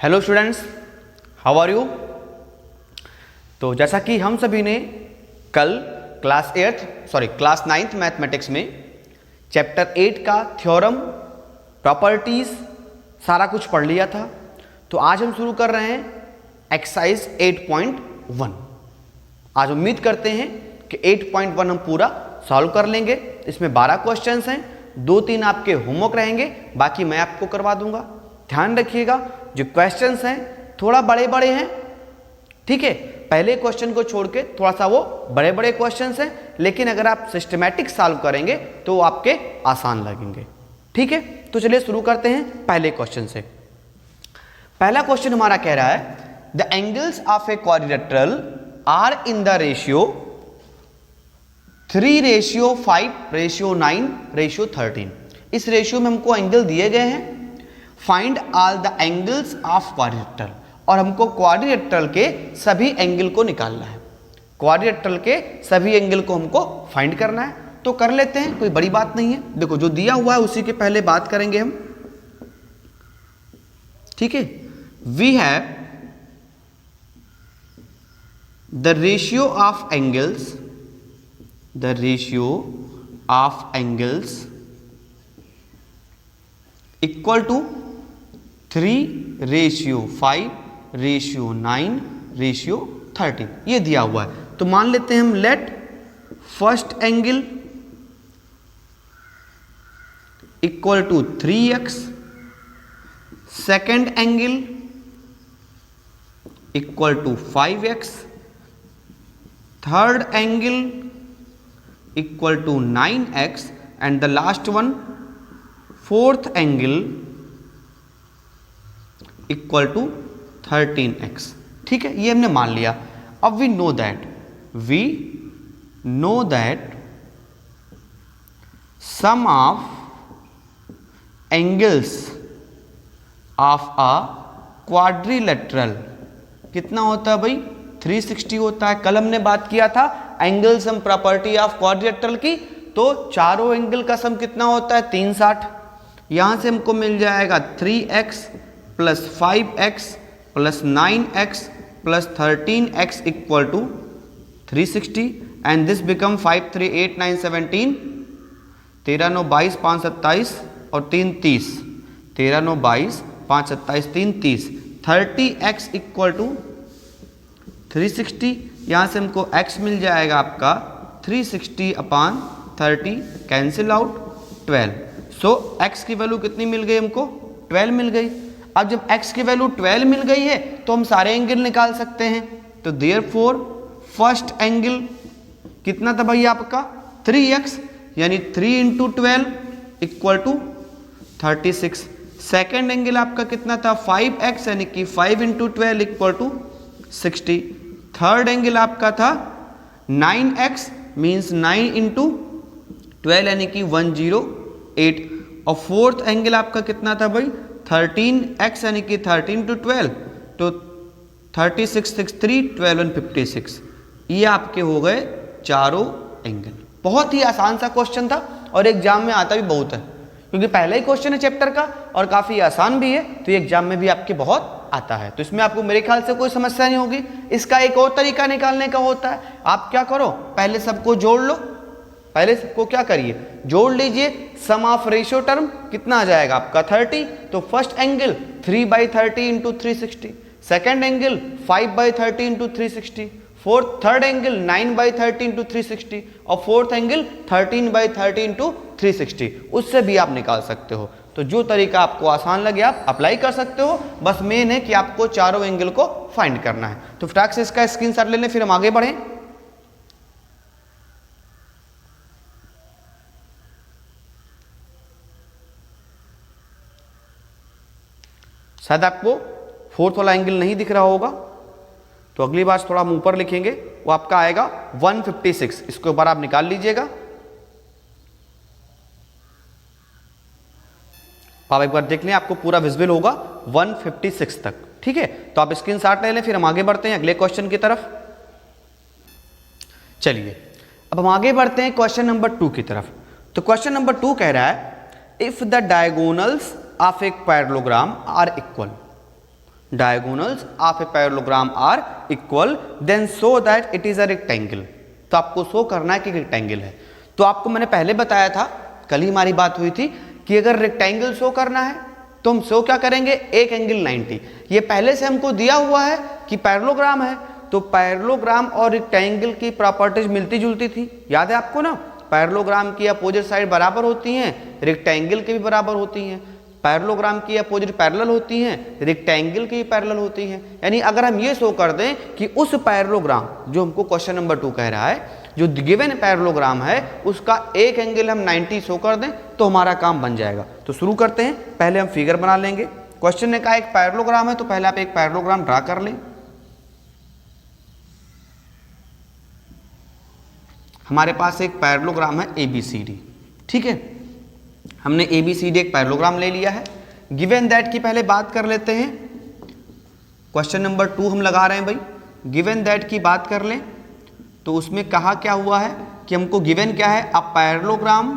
Hello students, how are you. तो जैसा कि हम सभी ने कल क्लास 9th मैथमेटिक्स में चैप्टर 8 का थ्योरम, प्रॉपर्टीज सारा कुछ पढ़ लिया था। तो आज हम शुरू कर रहे हैं एक्सरसाइज 8.1। आज उम्मीद करते हैं कि 8.1 हम पूरा सॉल्व कर लेंगे। इसमें 12 क्वेश्चंस हैं, 2-3 आपके होमवर्क रहेंगे, बाकी मैं आपको करवा दूंगा। ध्यान रखिएगा, जो क्वेश्चंस हैं थोड़ा बड़े बड़े हैं, ठीक है। पहले क्वेश्चन को छोड़ के थोड़ा सा वो बड़े बड़े क्वेश्चंस हैं, लेकिन अगर आप सिस्टमैटिक सॉल्व करेंगे तो आपके आसान लगेंगे, ठीक है। तो चलिए शुरू करते हैं पहले क्वेश्चन से। पहला क्वेश्चन हमारा कह रहा है the angles of a quadrilateral are in the ratio 3:5:9:13। इस रेशियो में हमको एंगल दिए गए हैं। Find all the angles of quadrilateral, और हमको क्वाड्रिलेटरल के सभी एंगल को निकालना है। क्वाड्रिलेटरल के सभी एंगल को हमको फाइंड करना है। तो कर लेते हैं, कोई बड़ी बात नहीं है। देखो जो दिया हुआ है उसी के पहले बात करेंगे हम, ठीक है। We have the ratio of angles equal to 3:5:9:13। ये दिया हुआ है। तो मान लेते हैं हम, let first angle equal to 3x, second angle equal to 5x, third angle equal to 9x, and the last one fourth angle equal to 13x, ठीक है। ये हमने मान लिया। अब we know that sum of angles of a quadrilateral कितना होता है भाई? 360 होता है। कल हमने बात किया था angle sum property of quadrilateral की, तो चारों एंगल का सम कितना होता है? 360। यहां से हमको मिल जाएगा 3x plus 5x plus 9x plus 13x equal to 360, and this become 5 3 8 9 17, 13 9 22 5 27 और 3 30, 13 9 22 5 27 3 30, 30x इक्वल टू 360। यहाँ से हमको x मिल जाएगा आपका 360/30, कैंसिल आउट 12। सो x की वैल्यू कितनी मिल गई हमको? 12 मिल गई। अब जब x की वैल्यू 12 मिल गई है तो हम सारे एंगल निकाल सकते हैं। तो देयरफॉर फर्स्ट एंगल कितना था भाई आपका? 3x, यानी 3 × 12 इक्वल टू 36। सेकेंड एंगल आपका कितना था? 5x, यानी कि 5 × 12 इक्वल टू 60। थर्ड एंगल आपका था 9x, मीन्स 9 × 12 यानी कि 108। और फोर्थ एंगल आपका कितना था भाई? 13x, यानी कि 13 × 12, तो 36 6 3 12 1 56। ये आपके हो गए चारों एंगल। बहुत ही आसान सा क्वेश्चन था और एग्जाम में आता भी बहुत है, क्योंकि पहला ही क्वेश्चन है चैप्टर का और काफी आसान भी है, तो ये एग्जाम में भी आपके बहुत आता है। तो इसमें आपको मेरे ख्याल से कोई समस्या नहीं होगी। इसका एक और तरीका निकालने का होता है। आप क्या करो, पहले सबको जोड़ लो। पहले सबको क्या करिए, जोड़ लीजिए। सम ऑफ रेशियो टर्म कितना आ जाएगा आपका? 30। तो first angle 3/30 × 360, second angle 5/30 × 360, third angle 9/30 × 360 और फोर्थ एंगल 13/30 × 360। उससे भी आप निकाल सकते हो। तो जो तरीका आपको आसान लगे आप अप्लाई कर सकते हो। बस मेन है कि आपको चारों एंगल को फाइंड करना है। तो फटाक से इसका स्क्रीनशॉट ले लें, फिर हम आगे बढ़ें। शायद आपको फोर्थ वाला एंगल नहीं दिख रहा होगा, तो अगली बार थोड़ा हम ऊपर लिखेंगे, वो आपका आएगा 156। इसके ऊपर आप निकाल लीजिएगा। आप एक बार देख लें, आपको पूरा विजिबल होगा 156 तक, ठीक है। तो आप स्क्रीनशॉट ले लें, फिर हम आगे बढ़ते हैं अगले क्वेश्चन की तरफ। चलिए अब हम आगे बढ़ते हैं क्वेश्चन नंबर 2 की तरफ। तो क्वेश्चन नंबर 2 कह रहा है if the diagonals of a parallelogram are equal. Diagonals of a parallelogram are equal then show that it is a rectangle. तो आपको शो करना है कि रेक्टेंगल है। तो आपको मैंने पहले बताया था, कल ही हमारी बात हुई थी कि अगर रेक्टेंगल शो करना है तो हम शो क्या करेंगे, एक एंगल 90। ये पहले से हमको दिया हुआ है कि पैरेललोग्राम है, तो पैरेललोग्राम और रेक्टेंगल की प्रॉपर्टीज मिलती जुलती थी, याद है आपको ना। पैरेललोग्राम की अपोजिट साइड बराबर होती हैं, रेक्टेंगल की भी बराबर होती हैं। पैरेललोग्राम की अपोजिट पैरेलल होती हैं, रेक्टेंगल की भी पैरेलल होती हैं। यानी अगर हम ये शो कर दें कि उस पैरेललोग्राम जो हमको क्वेश्चन नंबर 2 कह रहा है, जो गिवन पैरेललोग्राम है उसका एक एंगल हम 90 शो कर दें तो हमारा काम बन जाएगा। तो शुरू करते हैं। पहले हम फिगर बना लेंगे। क्वेश्चन ने कहा एक पैरेललोग्राम है, तो पहले आप एक पैरेललोग्राम ड्रा कर लें। हमारे पास एक पैरेललोग्राम है ABCD, ठीक है। हमने ABCD एक पैरेललोग्राम ले लिया है। गिवन दैट की पहले बात कर लेते हैं। क्वेश्चन नंबर 2 हम लगा रहे हैं भाई। गिवन दैट की बात कर लें तो उसमें कहा क्या हुआ है कि हमको गिवन क्या है, a parallelogram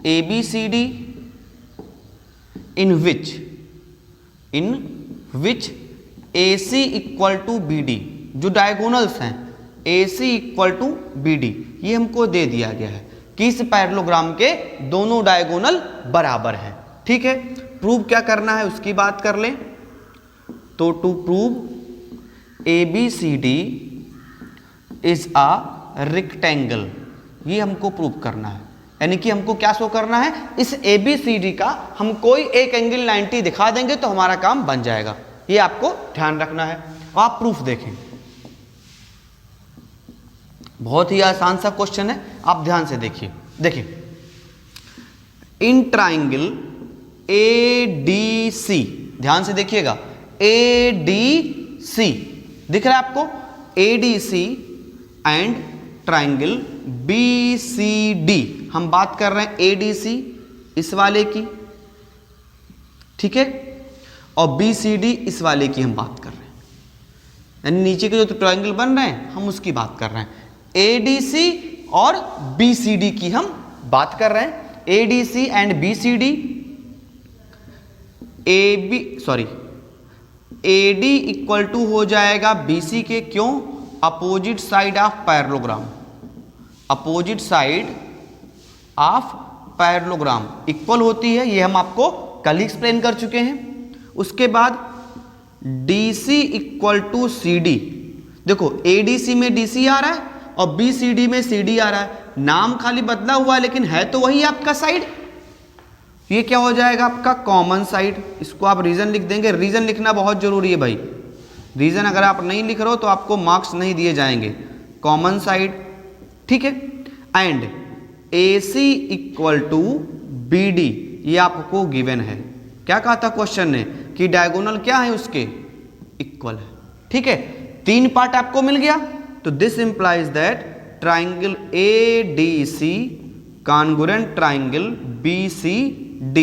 ABCD in which AC equal to BD, जो डायगोनल्स हैं AC इक्वल टू BD, ये हमको दे दिया गया है कि इस पैरेललोग्राम के दोनों डायगोनल बराबर हैं, ठीक है। प्रूव क्या करना है उसकी बात कर लें। तो to prove ABCD is a rectangle, ये हमको प्रूव करना है। यानी कि हमको क्या शो करना है, इस ABCD का हम कोई एक एंगल 90 दिखा देंगे तो हमारा काम बन जाएगा। ये आपको ध्यान रखना है। आप प्रूफ देखें, बहुत ही आसान सा क्वेश्चन है, आप ध्यान से देखिए। देखिए, इन ट्राइंगल ADC, ध्यान से देखिएगा, ADC दिख रहा है आपको, ADC एंड ट्राइंगल BCD। हम बात कर रहे हैं ADC इस वाले की, ठीक है, और BCD इस वाले की हम बात कर रहे हैं। यानी नीचे के जो ट्राइंगल बन रहे हैं हम उसकी बात कर रहे हैं। ADC और BCD की हम बात कर रहे हैं। ADC and BCD, AD equal to हो जाएगा BC के, क्यों, opposite side of parallelogram, opposite side of parallelogram equal होती है, ये हम आपको कल ही एक्सप्लेन कर चुके हैं। उसके बाद DC इक्वल टू CD, देखो ADC में DC आ रहा है और BCD में CD आ रहा है, नाम खाली बदला हुआ है लेकिन है तो वही आपका साइड। ये क्या हो जाएगा आपका कॉमन साइड। इसको आप रीजन लिख देंगे, रीजन लिखना बहुत जरूरी है भाई, रीजन अगर आप नहीं लिख रहे हो तो आपको मार्क्स नहीं दिए जाएंगे। कॉमन साइड, ठीक है, and AC equal to BD, ये आपको गिवन है। क्या कहा था क्वेश्चन ने कि डायगोनल क्या है उसके, इक्वल है, ठीक है। 3 पार्ट आपको मिल गया। तो this implies that triangle ADC congruent triangle BCD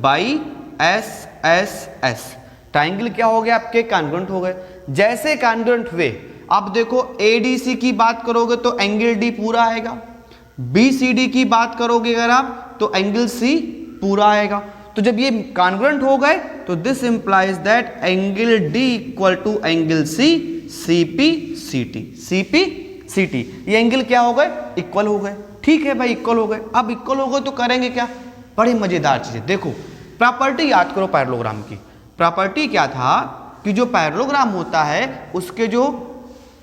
by SSS। Triangle क्या हो गया आपके, कॉन्ग्रुएंट हो गए। जैसे कॉन्ग्रुएंट हुए, आप देखो ADC की बात करोगे तो एंगल D पूरा आएगा, BCD की बात करोगे अगर आप तो एंगल C पूरा आएगा। तो जब ये कॉन्ग्रुएंट हो गए तो this implies that angle D equal to angle C, CP CT, ये एंगल क्या हो गए, इक्वल हो गए, ठीक है भाई, इक्वल हो गए। अब इक्वल हो गए तो करेंगे क्या, बड़ी मजेदार चीजें। देखो प्रॉपर्टी याद करो पैरेललोग्राम की। प्रॉपर्टी क्या था कि जो पैरेललोग्राम होता है उसके जो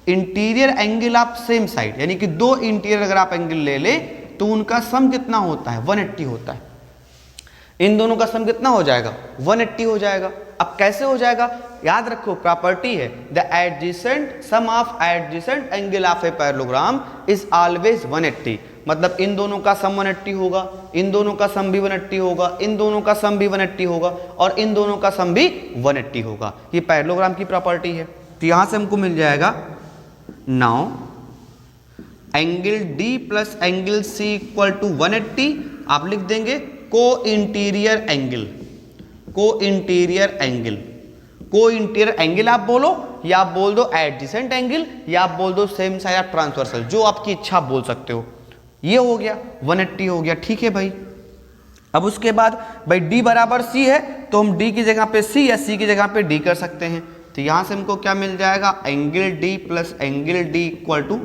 interior angle of same side, यानी कि 2 इंटीरियर अगर आप एंगल ले ले तो उनका सम कितना होता है, 180 होता है। इन दोनों का सम कितना हो जाएगा, 180 हो जाएगा। अब कैसे हो जाएगा, याद रखो प्रॉपर्टी है the adjacent sum of adjacent angle of a parallelogram is always 180। मतलब इन दोनों का सम 180 होगा, इन दोनों का सम भी 180 होगा, इन दोनों का सम भी 180 होगा और इन दोनों का सम भी 180 होगा। ये पैरेललोग्राम की प्रॉपर्टी है। तो यहां से हमको मिल जाएगा now angle D plus angle C equal to 180। आप लिख देंगे co interior angle, co interior angle, co interior angle आप बोलो या आप बोल दो एडजेसेंट एंगल या आप बोल दो सेम साइड ऑफ ट्रांसवर्सल, जो आपकी इच्छा आप बोल सकते हो। ये हो गया 180 हो गया, ठीक है भाई। अब उसके बाद भाई D बराबर C है तो हम डी की जगह पे सी या सी की जगह पे डी कर सकते हैं। तो यहाँ से हमको क्या मिल जाएगा, angle D plus angle D equal to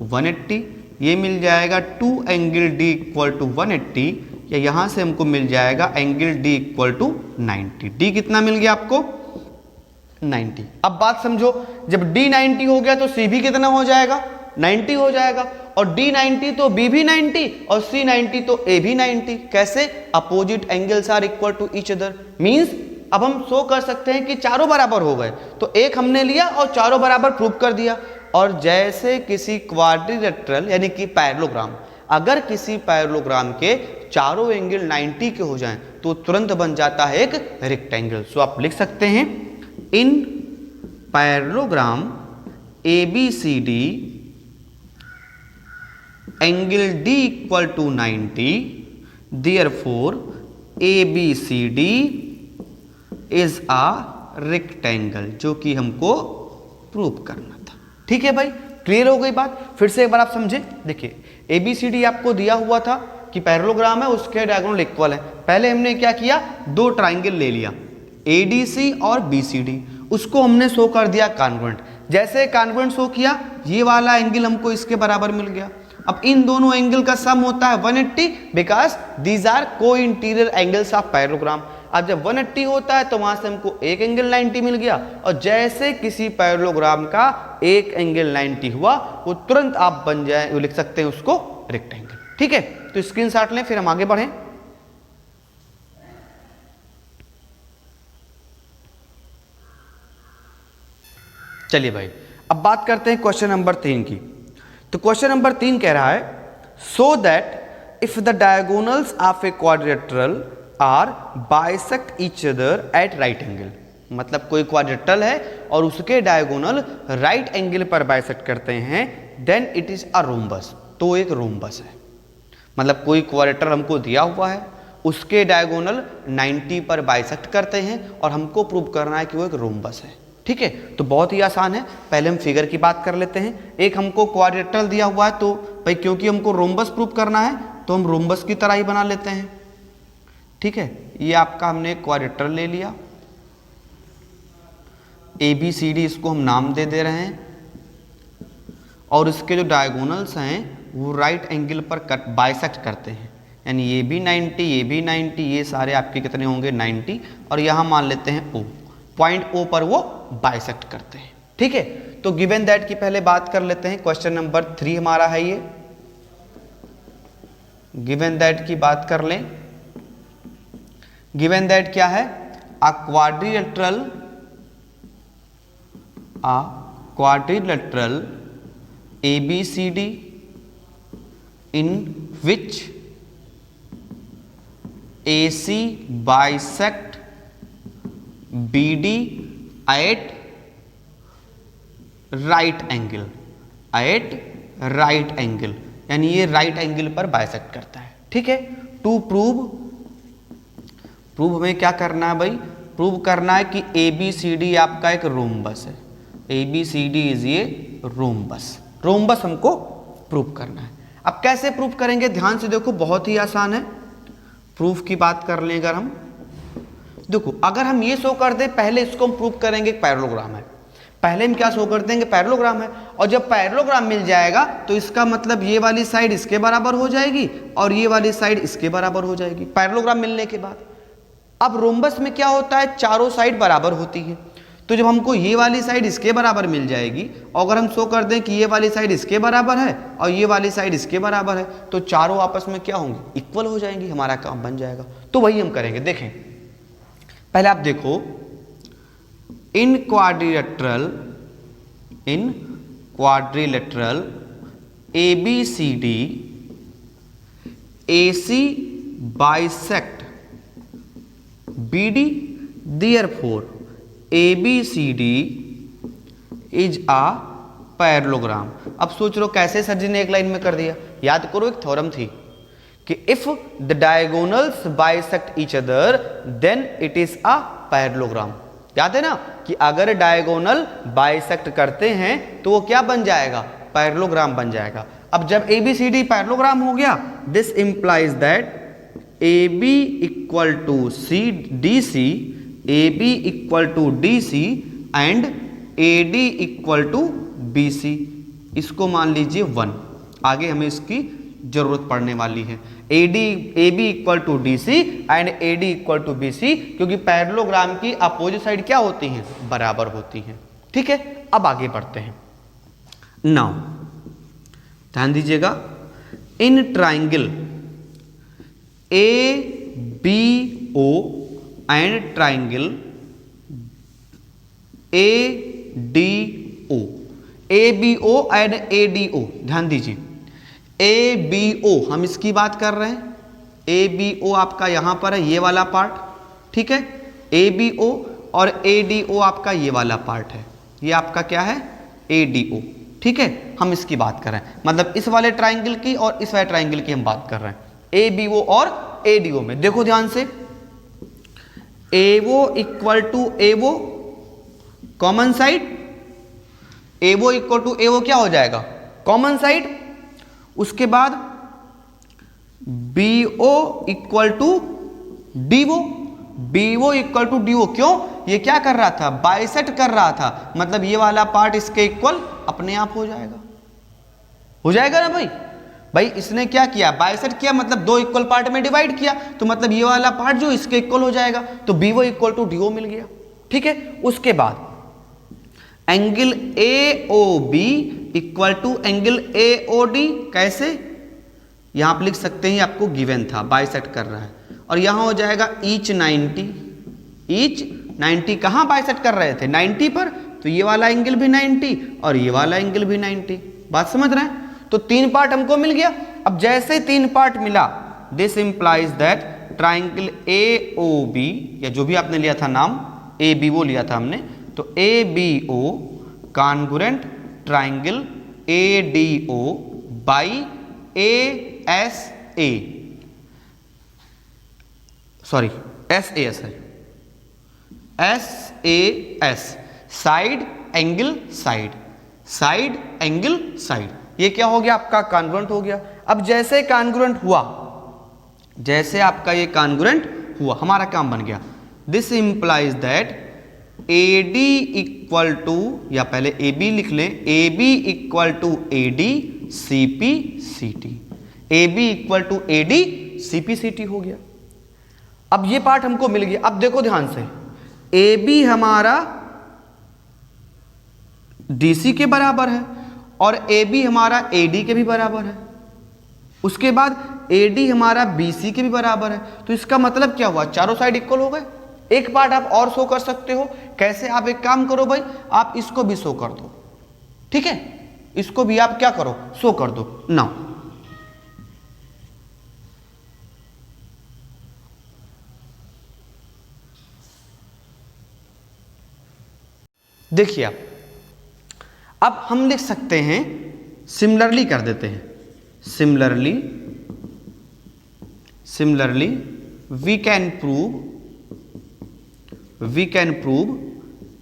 180, ये मिल जाएगा 2 एंगल डी इक्वल टू 180, या यहाँ से हमको मिल जाएगा angle D equal to 90। D कितना मिल गया आपको, 90। अब बात समझो, जब डी 90 हो गया तो सी भी कितना हो जाएगा, 90 हो जाएगा, और डी 90 तो बी भी 90 और सी 90 तो ए भी 90। कैसे, opposite angles are equal to each other, means अब हम शो कर सकते हैं कि चारों बराबर हो गए। तो एक हमने लिया और चारों बराबर प्रूव कर दिया। और जैसे किसी क्वाड्रिलेटरल यानी कि पैरेललोग्राम, अगर किसी पैरेललोग्राम के चारों एंगल 90 के हो जाएं तो तुरंत बन जाता है एक रेक्टेंगल। सो आप लिख सकते हैं in parallelogram ABCD angle D equal to 90, therefore ABCD is a rectangle, जो कि हमको प्रूव करना था। ठीक है भाई, क्लियर हो गई बात। फिर से एक बार आप समझे, देखिए ABCD आपको दिया हुआ था कि पैरेललोग्राम है, उसके डायगोनल इक्वल है। पहले हमने क्या किया, दो ट्राइंगल ले लिया ADC और BCD, उसको हमने शो कर दिया कॉन्ग्रुएंट। जैसे कॉन्ग्रुएंट शो किया, ये वाला एंगल हमको इसके बराबर मिल गया। अब इन दोनों एंगल का सम होता है 180, बिकॉज दीज आर को इंटीरियर एंगल्स ऑफ पैरेललोग्राम। अब जब 180 होता है तो वहां से हमको एक एंगल 90 मिल गया, और जैसे किसी पैरेललोग्राम का एक एंगल 90 हुआ, वो तुरंत आप बन जाए, वो लिख सकते हैं उसको रेक्टेंगल। ठीक है, तो स्क्रीनशॉट लें, फिर हम आगे बढ़ें। चलिए भाई, अब बात करते हैं क्वेश्चन नंबर 3 की। तो क्वेश्चन नंबर 3 कह रहा है, so that if the diagonals of a quadrilateral are bisect each other at right angle, मतलब कोई क्वाड्रिलेटरल है और उसके डायगोनल राइट एंगल पर बाइसेक्ट करते हैं, then it is a rhombus, तो एक रोम्बस है। मतलब कोई क्वाड्रिलेटरल हमको दिया हुआ है, उसके डायगोनल 90 पर बाइसेक्ट करते हैं, और हमको प्रूव करना है कि वो एक रोम्बस है। ठीक है, तो बहुत ही आसान है। पहले हम फिगर की बात कर लेते हैं। एक हमको क्वाड्रिलेटरल दिया हुआ है, तो भाई क्योंकि हमको रोम्बस प्रूव करना है तो हम रोम्बस की तरह ही बना लेते हैं। ठीक है, ये आपका हमने क्वाड्रिलेटरल ले लिया, ABCD इसको हम नाम दे रहे हैं, और इसके जो डायगोनल्स हैं वो राइट एंगल पर कट बाइसेक्ट करते हैं, यानी ये भी 90, ये भी 90, ये सारे आपके कितने होंगे 90, और यहाँ मान लेते हैं O, पॉइंट O पर वो बाइसेक्ट करते हैं। ठीक है, तो गिवन दैट की पहले बात कर लेते हैं। क्वेश्चन नंबर 3 हमारा है ये, गिवन दैट की बात कर लें। गिवन दैट क्या है, अ quadrilateral ABCD in which AC bisect BD at right angle, यानी ये राइट एंगल पर बाइसेक्ट करता है। ठीक है, टू प्रूव हमें क्या करना है भाई, प्रूव करना है कि ABCD आपका एक रोम्बस है। ABCD इज ये रोम्बस हमको प्रूव करना है। अब कैसे प्रूव करेंगे, ध्यान से देखो, बहुत ही आसान है। प्रूफ की बात कर लें अगर हम, देखो अगर हम ये शो कर दें, पहले इसको हम प्रूव करेंगे पैरेललोग्राम है। पहले हम क्या शो कर देंगे, पैरेललोग्राम है, और जब पैरेललोग्राम मिल जाएगा तो इसका मतलब ये वाली साइड इसके बराबर हो जाएगी और ये वाली साइड इसके बराबर हो जाएगी पैरेललोग्राम मिलने के बाद। अब रोम्बस में क्या होता है, चारों साइड बराबर होती है, तो जब हमको ये वाली साइड इसके बराबर मिल जाएगी, और अगर हम शो कर दें कि ये वाली साइड इसके बराबर है और ये वाली साइड इसके बराबर है, तो चारों आपस में क्या होंगी, इक्वल हो जाएंगी, हमारा काम बन जाएगा। तो वही हम करेंगे। देखें, पहले आप देखो, in quadrilateral ABCD AC bisect BD, therefore ABCD is a parallelogram. अब सोच लो कैसे सर जी ने एक लाइन में कर दिया। याद करो, एक थ्योरम थी कि if the diagonals bisect each other than it is a parallelogram. याद है ना कि अगर डायगोनल बाइसेक्ट करते हैं तो वो क्या बन जाएगा, पैरेललोग्राम बन जाएगा। अब जब ABCD पैरेललोग्राम हो गया, this implies that A B equal to C D C, A B equal to D C and A D equal to B C, इसको मान लीजिए 1। आगे हमें इसकी जरूरत पड़ने वाली है। A B equal to D C and A D equal to B C, क्योंकि पैरेललोग्राम की अपोजिट साइड क्या होती हैं, बराबर होती हैं। ठीक है, अब आगे बढ़ते हैं। नाउ ध्यान दीजिएगा, in triangle A B O and triangle A D O, A B O and A D O, ध्यान दीजिए ए बी ओ हम इसकी बात कर रहे हैं। ए बी ओ आपका यहां पर है, ये वाला पार्ट, ठीक है। ए बी ओ और ए डी ओ आपका ये वाला पार्ट है, ये आपका क्या है, ए डी ओ, ठीक है। हम इसकी बात कर रहे हैं, मतलब इस वाले ट्राइंगल की और इस वाले ट्राइंगल की हम बात कर रहे हैं, ए बी ओ और ए डी ओ में। देखो ध्यान से, ए वो इक्वल टू ए वो common side, A O equal to ए वो क्या हो जाएगा, कॉमन साइड। उसके बाद B O equal to D O, B O equal to D O, क्यों, ये क्या कर रहा था, बाइसेक्ट कर रहा था, मतलब ये वाला पार्ट इसके इक्वल अपने आप हो जाएगा, हो जाएगा ना भाई इसने क्या किया, बाइसेक्ट किया, मतलब दो इक्वल पार्ट में डिवाइड किया, तो मतलब ये वाला पार्ट जो इसके इक्वल हो जाएगा, तो B O equal to D O मिल गया। ठीक है, उसके बाद angle A O B equal to angle A O D, कैसे, यहां आप लिख सकते हैं, आपको गिवन था, बाइसेक्ट कर रहा है, और यहां हो जाएगा ईच 90, ईच 90 कहां बाइसेक्ट कर रहे थे, 90 पर, तो ये वाला एंगल भी 90 और ये वाला एंगल भी 90, बात समझ रहे हैं। तो 3 पार्ट हमको मिल गया। अब जैसे 3 पार्ट मिला, this implies that triangle A O B, या जो भी आपने लिया था नाम, ए बी वो लिया था हमने, तो A B O congruent triangle A D O by A S S, sorry S A S है, S A S, side angle side, side angle side, ये क्या हो गया, आपका कॉन्ग्रुएंट हो गया। अब जैसे कॉन्ग्रुएंट हुआ, जैसे आपका ये कॉन्ग्रुएंट हुआ, हमारा काम बन गया। This implies that A D equal to, या पहले ए बी लिख लें, A B equal to A D C P C T, A B equal to A D C P C T हो गया। अब ये पार्ट हमको मिल गया। अब देखो ध्यान से, ए बी हमारा डी सी के बराबर है और ए बी हमारा ए डी के भी बराबर है, उसके बाद ए डी हमारा बी सी के भी बराबर है, तो इसका मतलब क्या हुआ, चारों साइड इक्वल हो गए। एक पार्ट आप और शो कर सकते हो, कैसे, आप एक काम करो भाई, आप इसको भी शो कर दो, ठीक है, इसको भी आप क्या करो, शो कर दो। नाउ देखिए, अब हम लिख सकते हैं, सिमिलरली कर देते हैं, similarly we can prove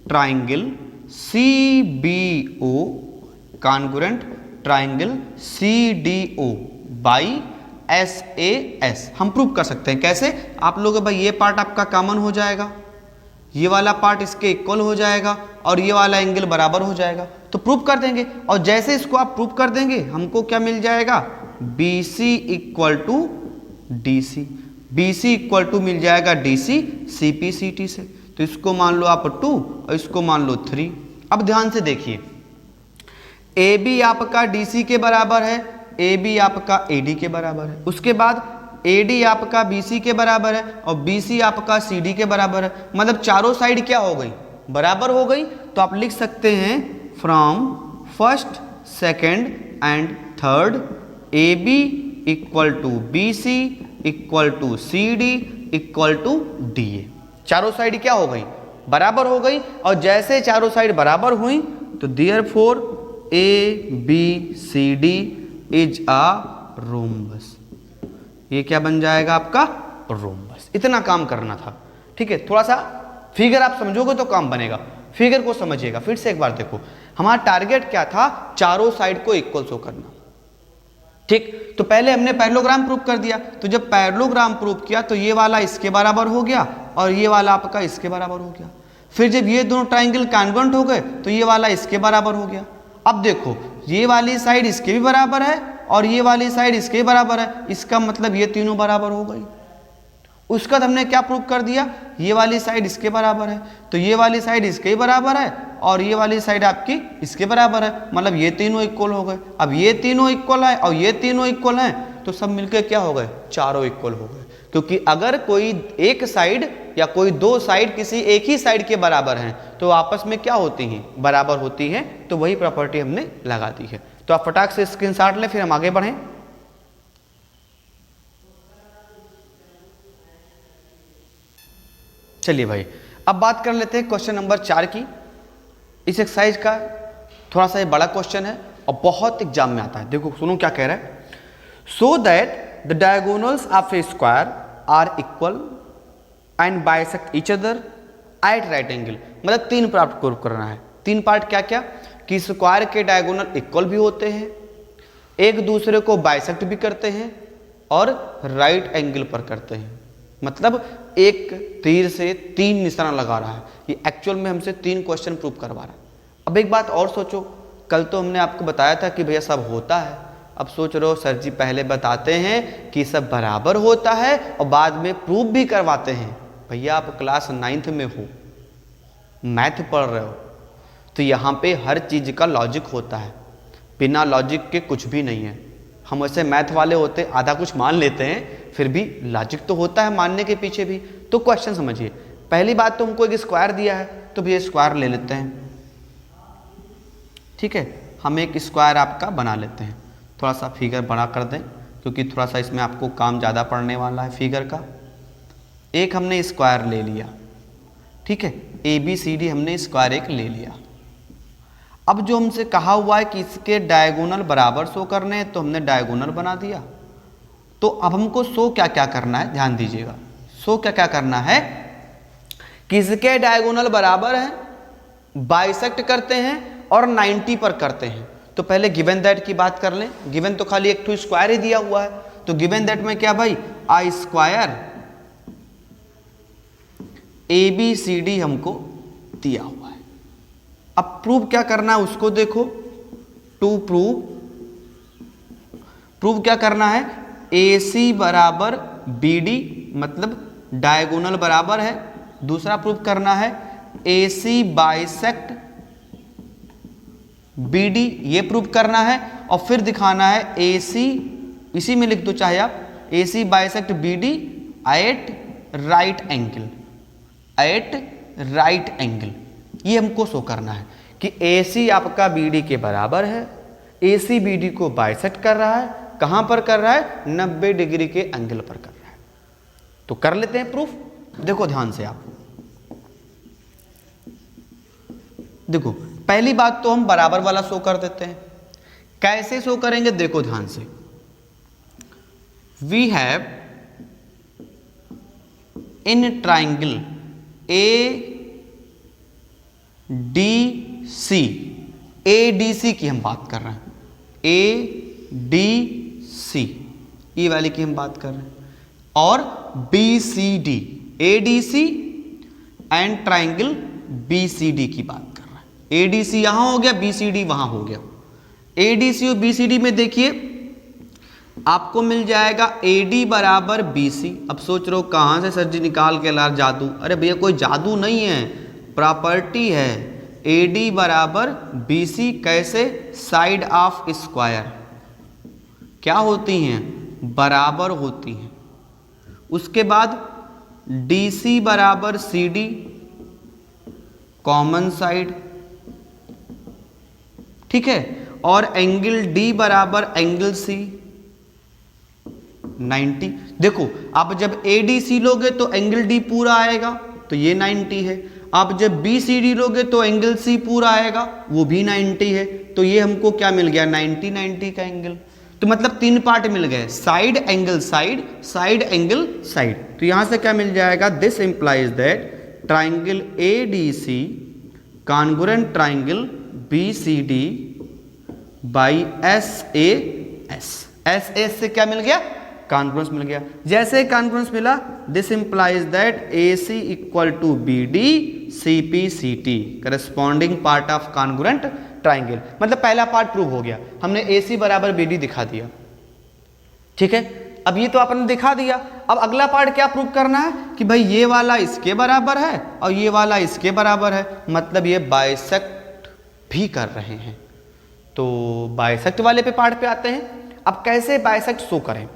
triangle CBO congruent triangle CDO by SAS। हम प्रूव कर सकते हैं, कैसे, आप लोग भाई ये पार्ट आपका कॉमन हो जाएगा, ये वाला पार्ट इसके इक्वल हो जाएगा और ये वाला एंगल बराबर हो जाएगा, तो प्रूव कर देंगे। और जैसे इसको आप प्रूव कर देंगे, हमको क्या मिल जाएगा, BC equal to DC, BC equal to मिल जाएगा DC CP CT से, तो इसको मान लो आप 2 और इसको मान लो 3। अब ध्यान से देखिए, AB आपका DC के बराबर है, AB आपका AD के बराबर है, उसके बाद AD आपका BC के बराबर है और BC आपका CD के बराबर है, मतलब चारों साइड क्या हो गई, बराबर हो गई। तो आप लिख सकते हैं from first second and third AB equal to BC equal to CD equal to DA, चारों साइड क्या हो गई, बराबर हो गई। और जैसे चारों साइड बराबर हुई, तो therefore ABCD is a rhombus, ये क्या बन जाएगा आपका, रोम्बस। इतना काम करना था, ठीक है। थोड़ा सा फिगर आप समझोगे तो काम बनेगा, फिगर को समझिएगा। फिर से एक बार देखो, हमारा टारगेट क्या था, चारों साइड को इक्वल शो करना, ठीक, तो पहले हमने पैरेललोग्राम प्रूव कर दिया, तो जब पैरेललोग्राम प्रूव किया तो ये वाला इसके बराबर हो गया और ये वाला आपका इसके बराबर हो गया। फिर जब ये दोनों ट्राइंगल कॉन्ग्रुएंट हो गए तो ये वाला इसके बराबर हो गया। अब देखो ये वाली साइड इसके भी बराबर है और ये वाली साइड इसके बराबर है, इसका मतलब ये तीनों बराबर हो गई। उसके बाद हमने क्या प्रूव कर दिया, ये वाली साइड इसके बराबर है तो ये वाली साइड इसके ही बराबर है और ये वाली साइड आपकी इसके बराबर है, मतलब ये तीनों इक्वल हो गए। अब ये तीनों इक्वल है और ये तीनों इक्वल हैं तो सब मिलकर क्या हो गए, चारों इक्वल हो गए। क्योंकि अगर कोई एक साइड या कोई दो साइड किसी एक ही साइड के बराबर हैं तो आपस में क्या होती हैं, बराबर होती हैं। तो वही प्रॉपर्टी हमने लगा दी है। तो आप फटाक से स्क्रीनशॉट लें, फिर हम आगे बढ़ें। चलिए भाई, अब बात कर लेते हैं क्वेश्चन नंबर 4 की। इस एक्सरसाइज का थोड़ा सा ये बड़ा क्वेश्चन है और बहुत एग्जाम में आता है। देखो सुनो क्या कह रहा है, so that the diagonals of a square are equal and bisect each other at right angle. मतलब 3 पार्ट प्रूव करना है। 3 पार्ट क्या क्या, कि स्क्वायर के डायगोनल इक्वल भी होते हैं, एक दूसरे को बाइसेक्ट भी करते हैं और राइट एंगल पर करते हैं। मतलब एक तीर से 3 निशाना लगा रहा है। ये एक्चुअल में हमसे 3 क्वेश्चन प्रूव करवा रहा है। अब एक बात और सोचो, कल तो हमने आपको बताया था कि भैया सब होता है, अब सोच रहे हो सर जी पहले बताते हैं कि सब बराबर होता है और बाद में प्रूव भी करवाते हैं। भैया आप क्लास 9th में हो, मैथ पढ़ रहे हो, तो यहाँ पे हर चीज़ का लॉजिक होता है, बिना लॉजिक के कुछ भी नहीं है। हम वैसे मैथ वाले होते आधा कुछ मान लेते हैं, फिर भी लॉजिक तो होता है मानने के पीछे भी। तो क्वेश्चन समझिए, पहली बात तो हमको एक स्क्वायर दिया है तो भैया स्क्वायर ले लेते हैं। ठीक है, हम एक स्क्वायर आपका बना लेते हैं। थोड़ा सा फिगर बड़ा कर दें क्योंकि थोड़ा सा इसमें आपको काम ज़्यादा पड़ने वाला है फिगर का। एक हमने स्क्वायर ले लिया, ठीक है, ABCD हमने स्क्वायर एक ले लिया। अब जो हमसे कहा हुआ है कि इसके डायगोनल बराबर शो करने हैं तो हमने डायगोनल बना दिया। तो अब हमको शो क्या क्या करना है, ध्यान दीजिएगा। शो क्या क्या करना है, किसके डायगोनल बराबर है, बाइसेक्ट करते हैं और 90 पर करते हैं। तो पहले गिवन दैट की बात कर लें। गिवन तो खाली एक स्क्वायर ही दिया हुआ है, तो गिवन दैट में क्या भाई, आई स्क्वायर ABCD हमको दिया हुआ है। अब प्रूव क्या करना है उसको देखो। टू प्रूव क्या करना है, AC बराबर BD, मतलब डायगोनल बराबर है। दूसरा प्रूव करना है AC बाइसेक्ट BD, ये प्रूव करना है। और फिर दिखाना है AC, इसी में लिख दो चाहे आप, AC bisect BD at right angle, at right angle. ये हमको शो करना है कि AC आपका BD के बराबर है, AC BD को बाइसेक्ट कर रहा है। कहां पर कर रहा है, 90 डिग्री के एंगल पर कर रहा है। तो कर लेते हैं प्रूफ। देखो ध्यान से आप, देखो पहली बात तो हम बराबर वाला शो कर देते हैं। कैसे शो करेंगे, देखो ध्यान से। We have in triangle ADC, ADC की हम बात कर रहे हैं, ADC ये वाली की हम बात कर रहे हैं, और BCD, ADC and triangle BCD की बात कर रहे हैं। ADC यहां हो गया, BCD वहां हो गया। ADC और BCD में देखिए आपको मिल जाएगा AD बराबर BC। अब सोच रहे हो कहां से सर जी निकाल के ला जादू, अरे भैया कोई जादू नहीं है, प्रॉपर्टी है। AD बराबर BC कैसे, साइड ऑफ स्क्वायर क्या होती हैं, बराबर होती हैं। उसके बाद DC बराबर CD, कॉमन साइड, ठीक है। और एंगल D बराबर एंगल C 90। देखो आप जब ADC लोगे तो एंगल D पूरा आएगा, तो ये 90 है। आप जब BCD लोगे तो एंगल C पूरा आएगा, वो भी 90 है। तो ये हमको क्या मिल गया, 90 90 का एंगल। तो मतलब 3 पार्ट मिल गए, side angle side, side angle side. तो यहां से क्या मिल जाएगा, this implies that triangle ADC congruent triangle BCD by SAS। S S से क्या मिल गया, कॉन्ग्रुएंस मिल गया। जैसे कॉन्ग्रुएंस मिला, this implies that A C equal to B D C P C T corresponding part of congruent triangle. मतलब पहला part prove हो गया, हमने ए सी बराबर बी डी दिखा दिया, ठीक है। अब ये तो आपने दिखा दिया, अब अगला पार्ट क्या प्रूव करना है कि भाई ये वाला इसके बराबर है और ये वाला इसके बराबर है, मतलब ये बाइसेक्ट भी कर रहे हैं। तो बाइसेक्ट वाले पे पार्ट पे आते हैं। अब कैसे बाइसेक्ट शो करें,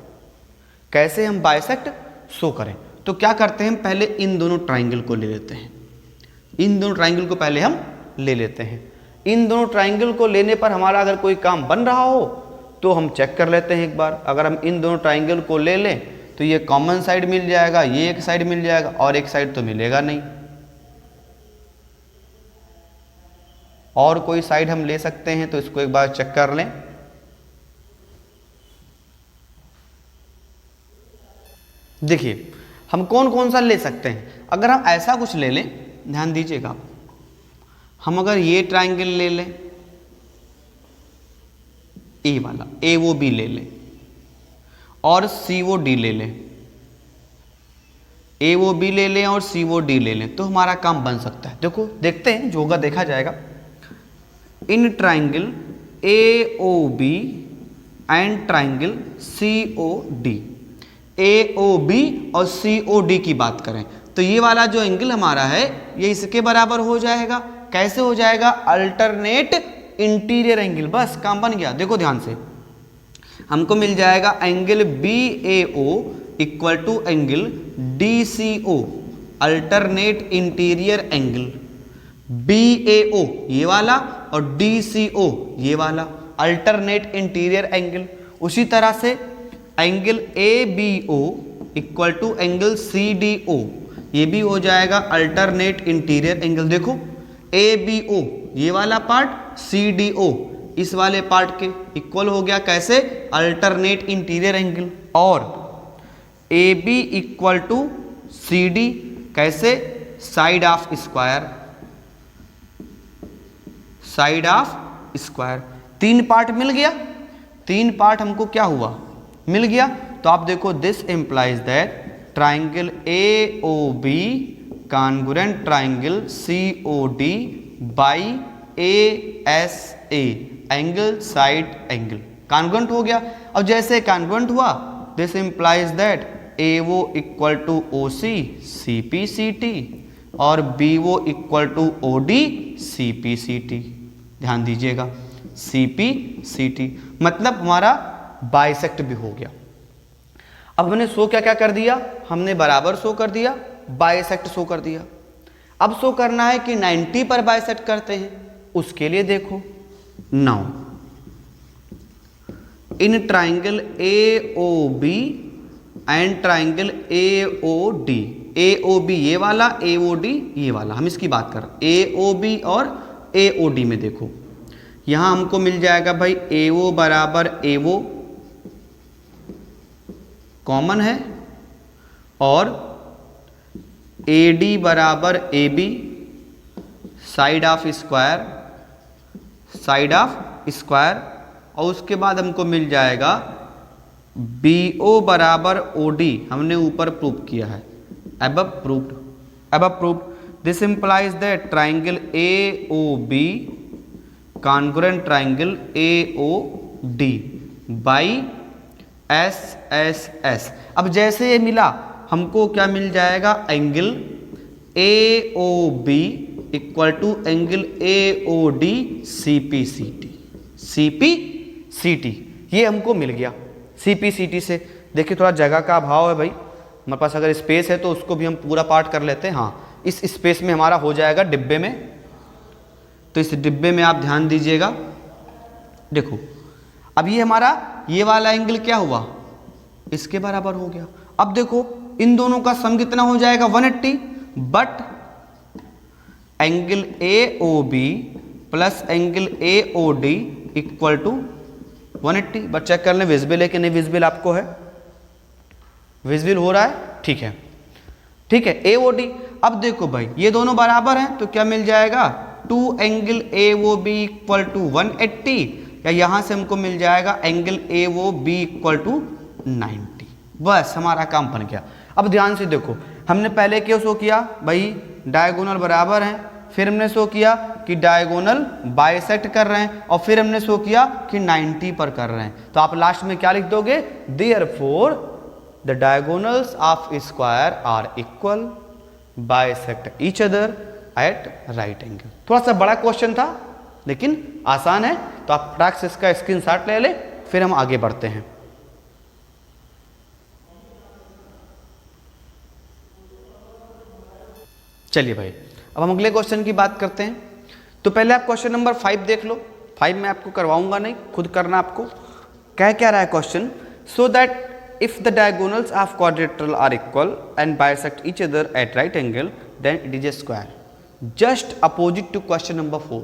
कैसे हम बाइसेक्ट शो करें, तो क्या करते हैं, पहले इन दोनों ट्राइंगल को ले लेते हैं। इन दोनों ट्राइंगल को पहले हम ले लेते हैं। इन दोनों ट्राइंगल को लेने पर हमारा अगर कोई काम बन रहा हो तो हम चेक कर लेते हैं एक बार। अगर हम इन दोनों ट्राइंगल को ले लें तो ये कॉमन साइड मिल जाएगा, ये एक साइड मिल जाएगा और एक साइड तो मिलेगा नहीं। और कोई साइड हम ले सकते हैं तो इसको एक बार चेक कर लें। देखिए हम कौन कौन सा ले सकते हैं। अगर हम ऐसा कुछ ले लें, ध्यान दीजिएगा आप, हम अगर ये ट्राइंगल ले लें, ए वाला ए वो बी ले लें और सी वो डी ले लें, ए वो बी ले लें और सी वो डी ले लें, तो हमारा काम बन सकता है। देखो देखते हैं, जो होगा देखा जाएगा। In triangle A O B and triangle C O D, A O B और सी ओ डी की बात करें तो ये वाला जो एंगल हमारा है ये इसके बराबर हो जाएगा। कैसे हो जाएगा, अल्टरनेट इंटीरियर एंगल, बस काम बन गया। देखो ध्यान से, हमको मिल जाएगा angle B A O equal to angle D C O, alternate interior angle. B A O ये वाला और डी सी ओ ये वाला, अल्टरनेट इंटीरियर एंगल। उसी तरह से angle A B O equal to angle C D O, ये भी हो जाएगा अल्टरनेट इंटीरियर एंगल। देखो ए बी ओ ये वाला पार्ट, सी डी ओ इस वाले पार्ट के इक्वल हो गया। कैसे, अल्टरनेट इंटीरियर एंगल। और A B equal to C D, कैसे, side of square, side of square. तीन पार्ट मिल गया, तीन पार्ट हमको क्या हुआ, मिल गया। तो आप देखो, this implies that triangle A O B congruent triangle C O D by A S A, angle side angle congruent हो गया। अब जैसे कॉन्ग्रुएंट हुआ, this implies that A O equal to O C C P C T और B O equal to O D C P C T. ध्यान दीजिएगा, सी P C T मतलब हमारा बाइसेक्ट भी हो गया। अब हमने शो क्या क्या कर दिया, हमने बराबर शो कर दिया, बाइसेक्ट शो कर दिया। अब शो करना है कि 90 पर बाइसेक्ट करते हैं, उसके लिए देखो, now in triangle A O B and triangle A O D, A O B ये वाला, ए ओ डी ये वाला, हम इसकी बात कर रहे हैं। ए ओ बी और ए ओ डी में देखो, यहां हमको मिल जाएगा भाई ए ओ बराबर ए ओ कॉमन है और ए डी बराबर A B, side of square, side of square. और उसके बाद हमको मिल जाएगा बी ओ बराबर ओ डी, हमने ऊपर प्रूव किया है, above proved, above proved. This implies that triangle A O B congruent triangle A O D by S S S. अब जैसे ये मिला, हमको क्या मिल जाएगा, angle A O B equal to angle A O D C P C T, C P C T ये हमको मिल गया सी पी सी टी से। देखिए थोड़ा जगह का अभाव है भाई, हमारे पास अगर स्पेस है तो उसको भी हम पूरा पार्ट कर लेते हैं। हाँ, इस स्पेस में हमारा हो जाएगा डिब्बे में, तो इस डिब्बे में आप ध्यान दीजिएगा। देखो अब ये हमारा ये वाला एंगल क्या हुआ, इसके बराबर हो गया। अब देखो इन दोनों का सम कितना हो जाएगा, 180, but angle A O B plus angle A O D equal to 180। But check कर लें विजिबल है कि नहीं, विजिबल आपको है, विजिबल हो रहा है, ठीक है, ठीक है, ए ओ डी। अब देखो भाई ये दोनों बराबर हैं तो क्या मिल जाएगा, 2 angle A O B equal to 180 या यहाँ से हमको मिल जाएगा एंगल ए वो बी इक्वल टू 90। बस हमारा काम बन गया। अब ध्यान से देखो, हमने पहले क्या शो किया भाई, डायगोनल बराबर हैं, फिर हमने शो किया कि डायगोनल बाइसेक्ट कर रहे हैं, और फिर हमने शो किया कि 90 पर कर रहे हैं। तो आप लास्ट में क्या लिख दोगे, therefore the diagonals of square are equal bisect each other at right angle. थोड़ा सा बड़ा क्वेश्चन था लेकिन आसान है, तो आप फटाक से इसका स्क्रीनशॉट ले ले, फिर हम आगे बढ़ते हैं। चलिए भाई, अब हम अगले क्वेश्चन की बात करते हैं। तो पहले आप क्वेश्चन नंबर 5 देख लो। 5 मैं आपको करवाऊंगा नहीं, खुद करना आपको। क्या रहा है question, so that if the diagonals of quadrilateral are equal and bisect each other at right angle then it is a square just opposite to question number 4।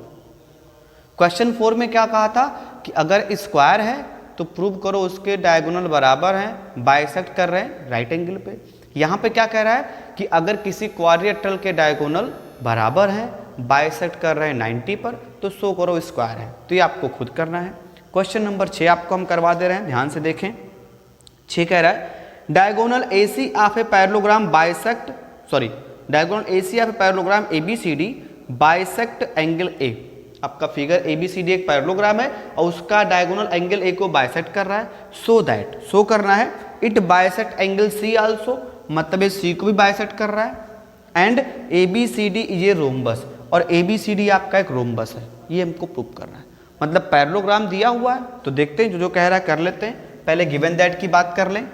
Question 4 में क्या कहा था कि अगर स्क्वायर है तो प्रूव करो उसके डायगोनल बराबर हैं, बाइसेक्ट कर रहे हैं राइट एंगल पे। यहाँ पे क्या कह रहा है कि अगर किसी क्वाड्रिलेटरल के डायगोनल बराबर हैं, बाइसेक्ट कर रहे हैं 90 पर, तो शो करो स्क्वायर है। तो ये आपको खुद करना है। क्वेश्चन नंबर 6 आपको हम करवा दे रहे हैं, ध्यान से देखें। 6 कह रहा है diagonal AC of a parallelogram bisect, sorry diagonal AC of a parallelogram ABCD bisect angle A। आपका फिगर ABCD एक पैरेललोग्राम है और उसका डायगोनल एंगल A को बाइसेक्ट कर रहा है, सो दैट शो करना है it bisect angle C also, मतलब ये C को भी बाइसेक्ट कर रहा है, एंड ABCD ये रोम्बस, और ABCD आपका एक रोम्बस है, ये हमको प्रूव करना है। मतलब पैरेललोग्राम दिया हुआ है, तो देखते हैं जो कह रहा है कर लेते हैं। पहले गिवन दैट की बात कर लें।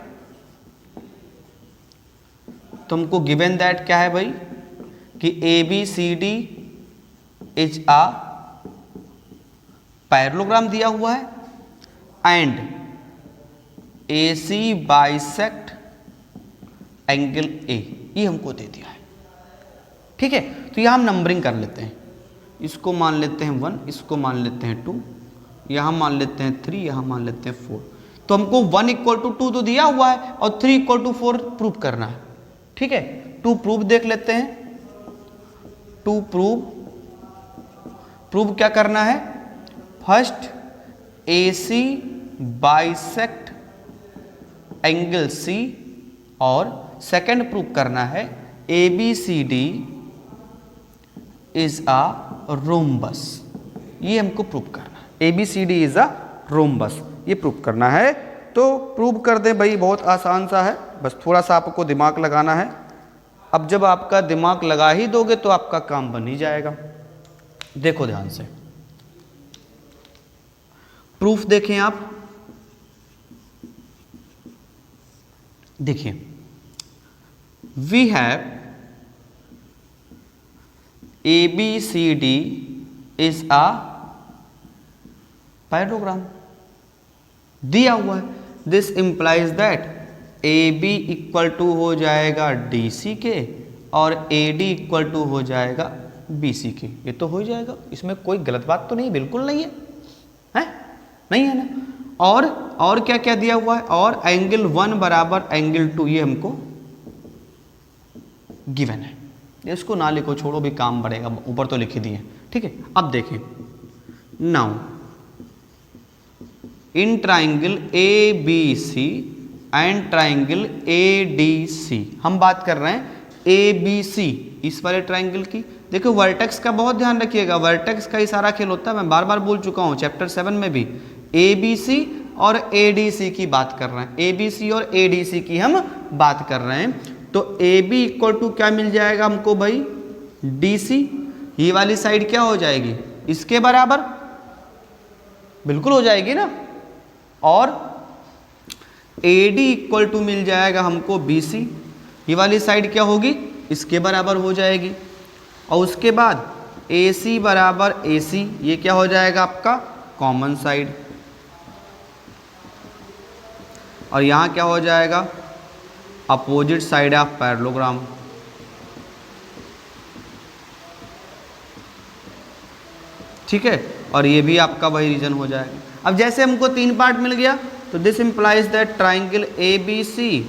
तो हमको गिवन दैट क्या है भाई कि ABCD इज आ पैरेललोग्राम दिया हुआ है and AC bisect angle A, ये हमको दे दिया है। ठीक है, तो यहां हम नंबरिंग कर लेते हैं। इसको मान लेते हैं 1, इसको मान लेते हैं 2, यहां मान लेते हैं 3, यहां मान लेते हैं 4। तो हमको 1 इक्वल टू 2 तो दिया हुआ है और 3 इक्वल टू 4 प्रूव करना है। ठीक है, 2 प्रूव देख लेते हैं। 2 प्रूव क्या करना है, first AC bisect angle C, और सेकंड प्रूव करना है ABCD इज आ रोम्बस। ये हमको प्रूव करना है, ABCD इज आ रोम्बस, ये प्रूव करना है। तो प्रूव कर दें भाई, बहुत आसान सा है, बस थोड़ा सा आपको दिमाग लगाना है। अब जब आपका दिमाग लगा ही दोगे तो आपका काम बन ही जाएगा। देखो ध्यान से, प्रूफ देखें आप, देखिए we have ABCD is a parallelogram दिया हुआ है। This implies that AB equal to हो जाएगा DC के और AD इक्वल टू हो जाएगा BC के। ये तो हो जाएगा, इसमें कोई गलत बात तो नहीं, बिल्कुल नहीं है, है? नहीं है ना। और क्या क्या दिया हुआ है, और एंगल 1 बराबर एंगल 2, ये हमको गिवन है। इसको ना लिखो, छोड़ो, भी काम बढ़ेगा, ऊपर तो लिख ही दिए। ठीक है, अब देखें, now in triangle ABC and triangle ADC हम बात कर रहे हैं ABC इस वाले ट्राइंगल की। देखो वर्टेक्स का बहुत ध्यान रखिएगा, वर्टेक्स का ही सारा खेल होता है, मैं बार बार बोल चुका हूँ चैप्टर 7 में भी। ABC और ADC की बात कर रहे हैं, ABC और ADC की हम बात कर रहे हैं। तो AB इक्वल टू क्या मिल जाएगा हमको भाई, DC। ये वाली साइड क्या हो जाएगी, इसके बराबर, बिल्कुल हो जाएगी ना। और AD इक्वल टू मिल जाएगा हमको BC, ये वाली साइड क्या होगी, इसके बराबर हो जाएगी। और उसके बाद AC बराबर AC, ये क्या हो जाएगा आपका कॉमन साइड, और यहाँ क्या हो जाएगा अपोजिट साइड ऑफ पैरेललोग्राम। ठीक है, और ये भी आपका वही रीजन हो जाएगा। अब जैसे हमको 3 पार्ट मिल गया, तो this implies that triangle ABC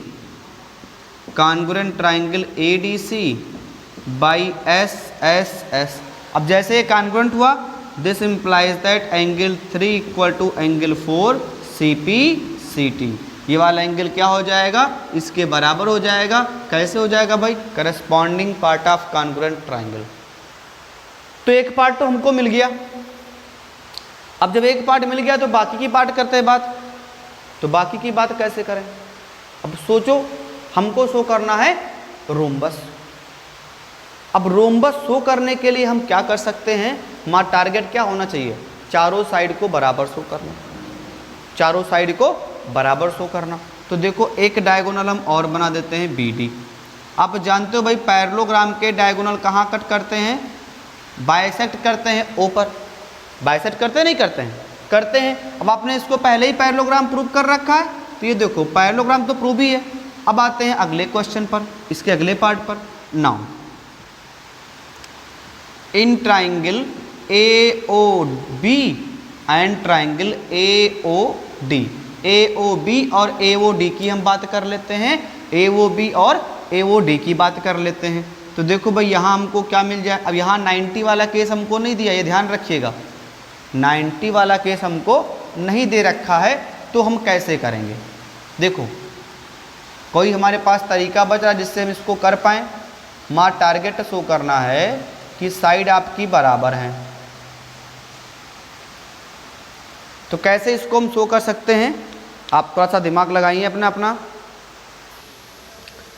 congruent triangle ADC by SSS। अब जैसे ये कॉन्ग्रुएंट हुआ this implies that angle 3 equal to angle 4 CPCT। ये वाला एंगल क्या हो जाएगा, इसके बराबर हो जाएगा। कैसे हो जाएगा भाई, corresponding part of congruent triangle. तो एक पार्ट तो हमको मिल गया। अब जब एक पार्ट मिल गया तो बाकी की पार्ट करते हैं बात। तो बाकी की बात कैसे करें, अब सोचो, हमको शो करना है रोम्बस। अब रोम्बस शो करने के लिए हम क्या कर सकते हैं, हमारा टारगेट क्या होना चाहिए, चारों साइड को बराबर शो करना, चारों साइड को बराबर शो करना। तो देखो एक डायगोनल हम और बना देते हैं BD। आप जानते हो भाई पैरेललोग्राम के डायगोनल कहाँ कट करते हैं, बाइसेक्ट करते हैं O पर। बाइसेक्ट करते हैं, नहीं करते हैं, करते हैं। अब आपने इसको पहले ही पैरेललोग्राम प्रूव कर रखा है, तो ये देखो पैरेललोग्राम तो प्रूव ही है। अब आते हैं अगले क्वेश्चन पर, इसके अगले पार्ट पर। Now in triangle AOB and triangle AOD, AOB और AOD की हम बात कर लेते हैं, AOB और AOD की बात कर लेते हैं। तो देखो भाई यहाँ हमको क्या मिल जाए। अब यहाँ 90 वाला केस हमको नहीं दिया, ये ध्यान रखिएगा, 90 वाला केस हमको नहीं दे रखा है। तो हम कैसे करेंगे, देखो कोई हमारे पास तरीका बच रहा है जिससे हम इसको कर पाएँ। हमारा टारगेट शो करना है कि साइड आपकी बराबर हैं। तो कैसे इसको हम शो कर सकते हैं, आप थोड़ा सा दिमाग लगाइए अपना।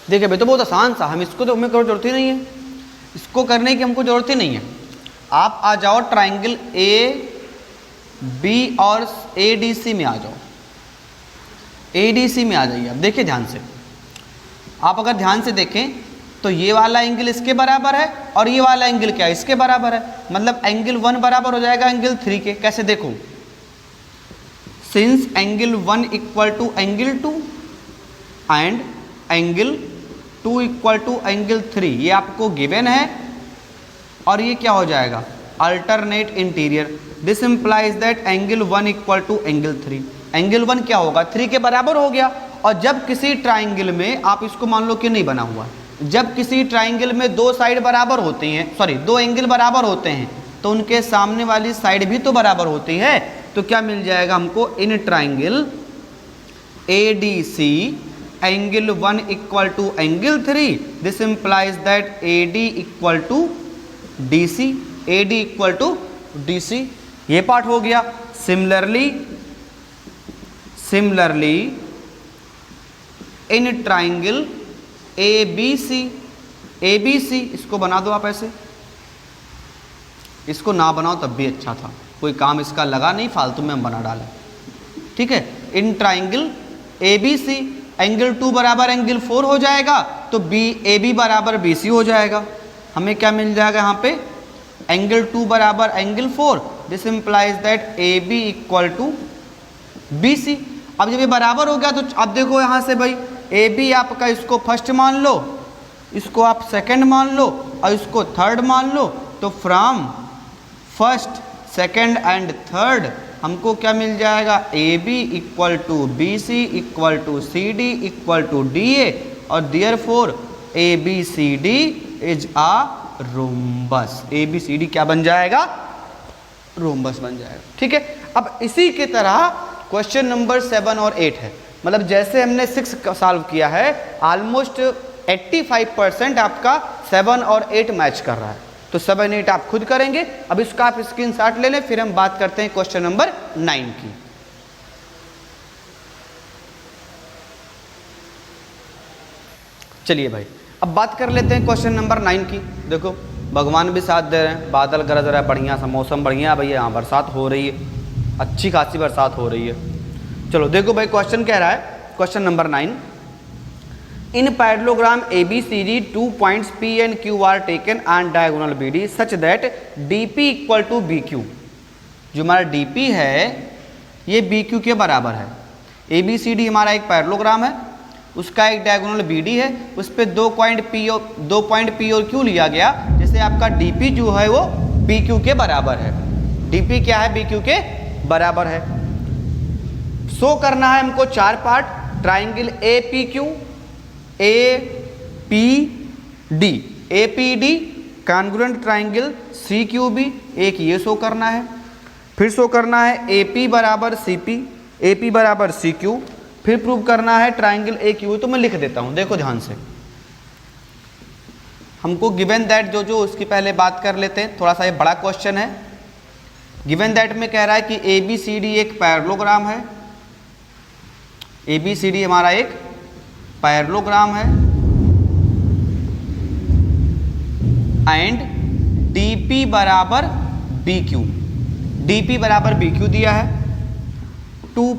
देखिए भाई तो बहुत आसान सा, हम इसको तो हमें कोई जरूरत ही नहीं है, इसको करने की हमको ज़रूरत ही नहीं है। आप आ जाओ ट्राइंगल AB और ADC में आ जाओ, ADC में आ जाइए। अब देखिए ध्यान से, आप अगर ध्यान से देखें तो ये वाला एंगल इसके बराबर है और ये वाला एंगल क्या है, इसके बराबर है। मतलब एंगल 1 बराबर हो जाएगा एंगल 3 के। कैसे, देखो since angle 1 equal to angle 2 and angle 2 equal to angle 3, ये आपको गिवन है। और ये क्या हो जाएगा, alternate interior. This implies that angle 1 equal to angle 3। Angle 1 क्या होगा, 3 के बराबर हो गया। और जब किसी ट्राइंगल में, आप इसको मान लो कि नहीं बना हुआ, जब किसी ट्राइंगल में दो साइड बराबर होती हैं, सॉरी दो एंगल बराबर होते हैं, तो उनके सामने वाली साइड भी तो बराबर होती है। तो क्या मिल जाएगा हमको, in triangle ADC angle 1 equal to angle 3, this implies that AD equal to DC, AD equal to DC। ये पार्ट हो गया। सिमिलरली इन ट्राइंगल ABC, इसको बना दो आप ऐसे, इसको ना बनाओ तब भी अच्छा था, कोई काम इसका लगा नहीं, फालतू में हम बना डालें। ठीक है, इन ट्राइंगल ABC एंगल 2 बराबर एंगल 4 हो जाएगा, तो AB बराबर BC हो जाएगा। हमें क्या मिल जाएगा यहाँ पे, एंगल 2 बराबर angle 4, this implies that AB equal to BC। अब जब ये बराबर हो गया तो अब देखो यहाँ से भाई, AB आपका इसको फर्स्ट मान लो, इसको आप सेकंड मान लो और इसको थर्ड मान लो। तो from first, second and third हमको क्या मिल जाएगा, AB equal to BC equal to CD equal to DA, और therefore ABCD is a rhombus. ABCD क्या बन जाएगा, रोम्बस बन जाएगा। ठीक है, अब इसी के तरह क्वेश्चन नंबर 7 और 8 है। मतलब जैसे हमने 6 सॉल्व किया है, ऑलमोस्ट 85% आपका 7 और 8 मैच कर रहा है। तो 7, 8 आप खुद करेंगे। अब इसका आप स्क्रीनशॉट ले लें, फिर हम बात करते हैं क्वेश्चन नंबर 9 की। चलिए भाई, अब बात कर लेते हैं क्वेश्चन नंबर 9 की। देखो भगवान भी साथ दे रहे हैं, बादल गरज रहा है, बढ़िया सा मौसम, बढ़िया भैया, यहाँ बरसात हो रही है, अच्छी खासी बरसात हो रही है। चलो देखो भाई, क्वेश्चन कह रहा है, question number 9, in parallelogram ABCD 2 points P and Q are taken on diagonal BD such that DP equal to BQ। जो हमारा DP है ये BQ के बराबर है। ABCD हमारा एक पैरेललोग्राम है, उसका एक डायगोनल BD है, उस पर 2 पॉइंट P और Q लिया गया। जैसे आपका DP जो है वो BQ के बराबर है। DP क्या है, BQ के बराबर है। शो करना है हमको 4 part, triangle APQ, APD, APD congruent triangle C Q B, एक ये शो करना है, फिर शो करना है ए पी बराबर सी पी, ए पी बराबर सी क्यू, फिर प्रूव करना है ट्राइंगल ए क्यू। तो मैं लिख देता हूँ, देखो ध्यान से, हमको गिवन दैट जो उसकी पहले बात कर लेते हैं, थोड़ा सा ये बड़ा क्वेश्चन है। गिवन दैट में कह रहा है कि ए बी सी डी एक पैरेललोग्राम है, ए बी सी डी हमारा एक पैरेललोग्राम है, एंड डी पी बराबर बी क्यू, डी पी बराबर बी क्यू दिया है। टू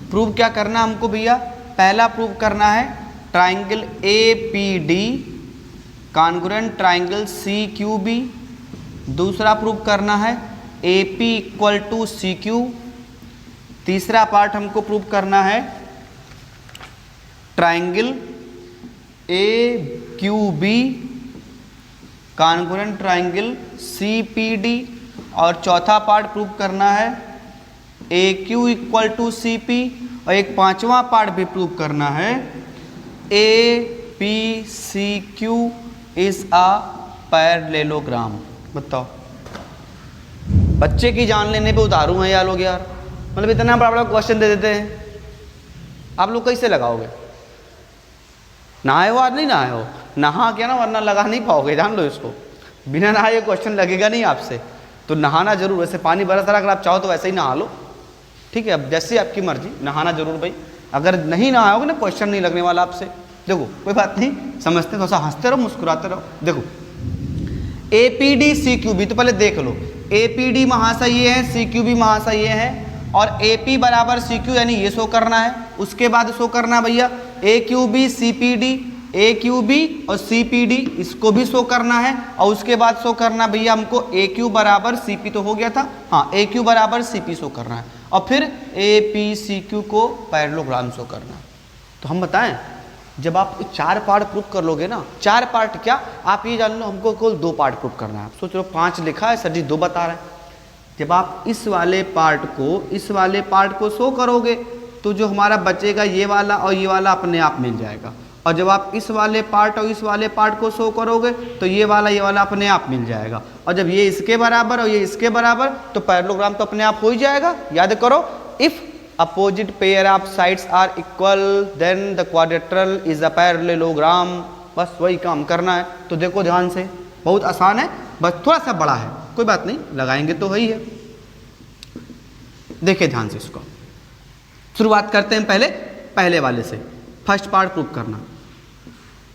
प्रूव क्या करना हमको भैया, पहला प्रूव करना है triangle A P D congruent triangle C Q B, दूसरा प्रूव करना है A P equal to C Q, तीसरा पार्ट हमको प्रूव करना है triangle A Q B congruent triangle C P D, और चौथा पार्ट प्रूव करना है A Q equal to C P, और एक पांचवा पार्ट भी प्रूव करना है A P C Q is a parallelogram. बताओ, बच्चे की जान लेने पे उतारू हैं यार लोग यार, मतलब इतना बड़ा बड़ा क्वेश्चन दे देते हैं, आप लोग कैसे लगाओगे? नहाए हो आज नहीं नहाए हो, नहा क्या ना, वरना लगा नहीं पाओगे, जान लो इसको, बिना नहाए ये क्वेश्चन लगेगा नहीं आपसे, तो नहाना जरूर, वैसे पानी बरस रहा, अगर आप चाहो तो वैसे ही नहा लो, ठीक है, अब जैसी आपकी मर्जी, नहाना जरूर भाई, अगर नहीं नहाओगे ना क्वेश्चन नहीं लगने वाला आपसे। देखो कोई बात नहीं, समझते, थोड़ा सा हंसते रहो, मुस्कुराते रहो। देखो A P D C Q B, तो पहले देख लो, ए पी डी महाशय ये है, सी क्यू बी महाशय ये है, और ए पी बराबर सी क्यू यानी ये शो करना है, उसके बाद शो करना है भैया A Q B C P D, A Q B और सी पी डी इसको भी शो करना है, और उसके बाद शो करना भैया हमको ए क्यू बराबर सी पी, तो हो गया था, हाँ ए क्यू बराबर सी पी शो करना है, और फिर ए पी सी क्यू को पैरेललोग्राम शो करना है। तो हम बताएं, जब आप 4 पार्ट प्रूव कर लोगे ना, 4 पार्ट क्या, आप ये जान लो हमको केवल 2 पार्ट प्रूव करना है। आप सोच लो 5 लिखा है, सर जी 2 बता रहे हैं। जब आप इस वाले पार्ट को शो करोगे तो जो हमारा बचेगा ये वाला और ये वाला अपने आप मिल जाएगा, और जब आप इस वाले पार्ट और इस वाले पार्ट को शो करोगे तो ये वाला अपने आप मिल जाएगा, और जब ये इसके बराबर और ये इसके बराबर तो पैरेललोग्राम तो अपने आप हो ही जाएगा। याद करो, if opposite pair of sides are equal then the quadrilateral is a parallelogram, बस वही काम करना है। तो देखो ध्यान से, बहुत आसान है, बस थोड़ा सा बड़ा है, कोई बात नहीं, लगाएंगे तो वही है। देखिए ध्यान से इसको, शुरुआत करते हैं पहले वाले से। फर्स्ट पार्ट प्रूव करना,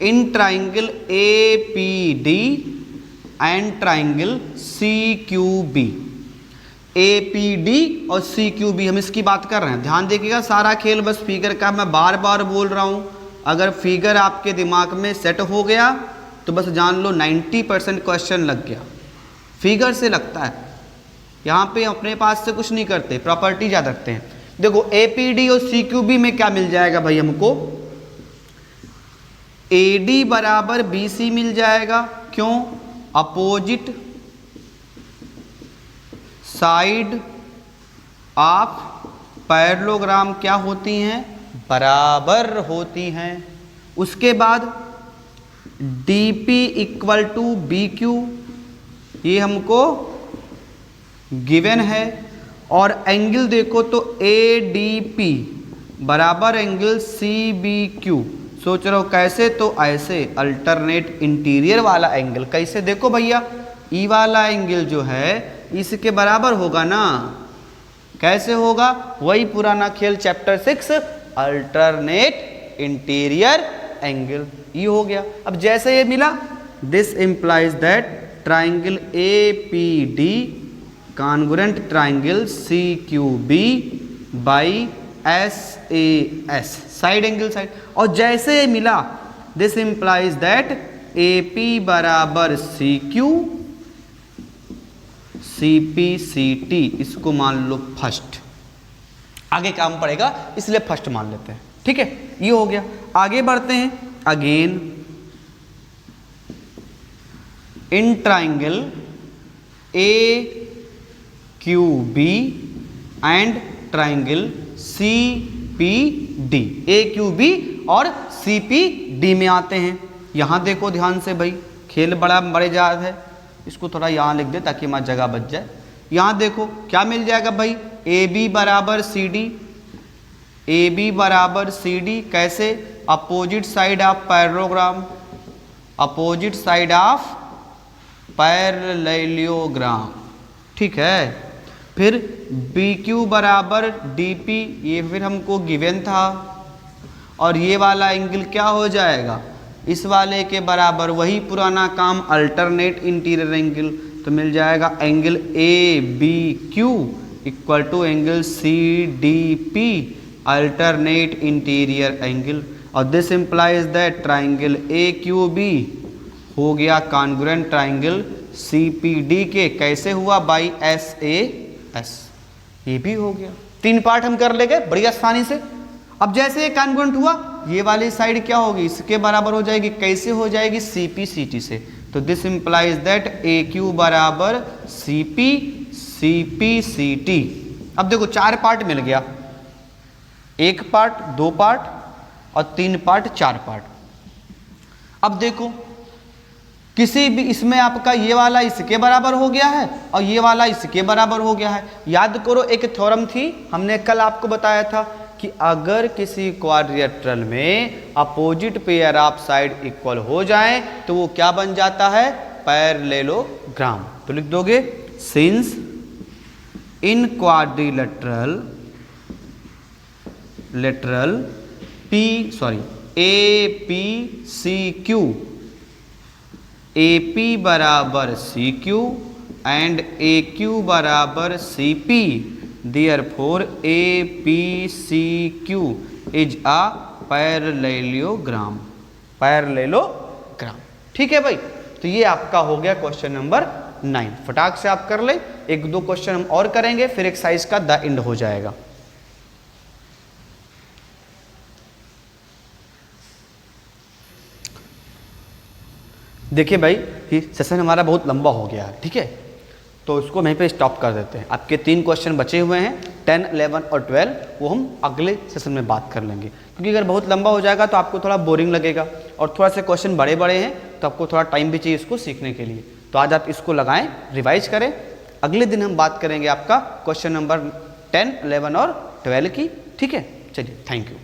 in triangle A P D and triangle C Q B, A P D और सी क्यू बी, हम इसकी बात कर रहे हैं। ध्यान देखिएगा, सारा खेल बस फिगर का, मैं बार बार बोल रहा हूं, अगर फिगर आपके दिमाग में सेट हो गया तो बस जान लो 90% क्वेश्चन लग गया। फिगर से लगता है, यहाँ पे अपने पास से कुछ नहीं करते, प्रॉपर्टी याद रखते हैं। देखो ए पी डी और सी क्यू बी में क्या मिल जाएगा भाई हमको, ए डी बराबर बी सी मिल जाएगा। क्यों? अपोजिट साइड ऑफ पैरेललोग्राम क्या होती हैं? बराबर होती हैं। उसके बाद D P equal to B Q, ये हमको गिवन है, और एंगल देखो तो ए डी पी बराबर एंगल सी बी क्यू। सोच रहे हो कैसे? तो ऐसे अल्टरनेट इंटीरियर वाला एंगल। कैसे? देखो भैया, ई वाला एंगल जो है इसके बराबर होगा ना। कैसे होगा? वही पुराना खेल चैप्टर 6 अल्टरनेट इंटीरियर एंगल, ये हो गया। अब जैसे ये मिला, this implies that triangle A P D congruent triangle C Q B by S A S, side angle side. और जैसे ये मिला, this implies that A P बराबर C Q C P C T, इसको मान लो फर्स्ट। आगे काम पड़ेगा इसलिए फर्स्ट मान लेते हैं, ठीक है। ये हो गया। आगे बढ़ते हैं। Again in triangle A Q B and triangle C P D, A Q B और सी पी डी में आते हैं। यहाँ देखो ध्यान से भाई, खेल बड़ा बड़े जात है, इसको थोड़ा यहाँ लिख दे ताकि हमारी जगह बच जाए। यहाँ देखो क्या मिल जाएगा भाई, ए बी बराबर सी डी, ए बी बराबर सी डी कैसे, opposite side of parallelogram, opposite side of parallelogram, ठीक है। फिर बी क्यू बराबर डी पी, ये फिर हमको गिवन था, और ये वाला एंगल क्या हो जाएगा, इस वाले के बराबर, वही पुराना काम, अल्टरनेट इंटीरियर एंगल, तो मिल जाएगा angle A B Q equal to angle C D P, alternate interior angle, और this implies that triangle A Q B हो गया congruent triangle C P D के, कैसे हुआ, बाई एस ए एस, ये भी हो गया। 3 पार्ट हम कर लेंगे बड़ी आसानी से। अब जैसे ये कॉन्ग्रुएंट हुआ, ये वाली साइड क्या होगी, इसके बराबर हो जाएगी, कैसे हो जाएगी, सी पी सी टी से, तो this implies that A Q बराबर सी पी सी टी। अब देखो 4 पार्ट मिल गया, 1 पार्ट, 2 पार्ट और 3 पार्ट, 4 पार्ट। अब देखो किसी भी इसमें आपका ये वाला इसके बराबर हो गया है और ये वाला इसके बराबर हो गया है। याद करो एक थ्योरम थी, हमने कल आपको बताया था कि अगर किसी क्वाड्रिलेटरल में opposite pair of side equal हो जाए तो वो क्या बन जाता है, पैरेललोग्राम। तो लिख दोगे, since in quadrilateral A P C Q, A P बराबर C Q and A Q बराबर C P, therefore A P C Q is a parallelogram, parallelogram, ठीक है भाई। तो ये आपका हो गया क्वेश्चन नंबर 9। फटाक से आप कर ले, 1-2 क्वेश्चन हम और करेंगे, फिर एक्सरसाइज का द एंड हो जाएगा। देखिए भाई, ये सेशन हमारा बहुत लंबा हो गया है, ठीक है, तो इसको वहीं पे स्टॉप कर देते हैं। आपके 3 क्वेश्चन बचे हुए हैं, 10, 11 और 12, वो हम अगले सेशन में बात कर लेंगे, क्योंकि अगर बहुत लंबा हो जाएगा तो आपको थोड़ा बोरिंग लगेगा और थोड़ा से क्वेश्चन बड़े बड़े हैं तो आपको थोड़ा टाइम भी चाहिए इसको सीखने के लिए। तो आज आप इसको लगाएं, रिवाइज करें, अगले दिन हम बात करेंगे आपका क्वेश्चन नंबर 10, 11 और 12 की, ठीक है। चलिए, थैंक यू।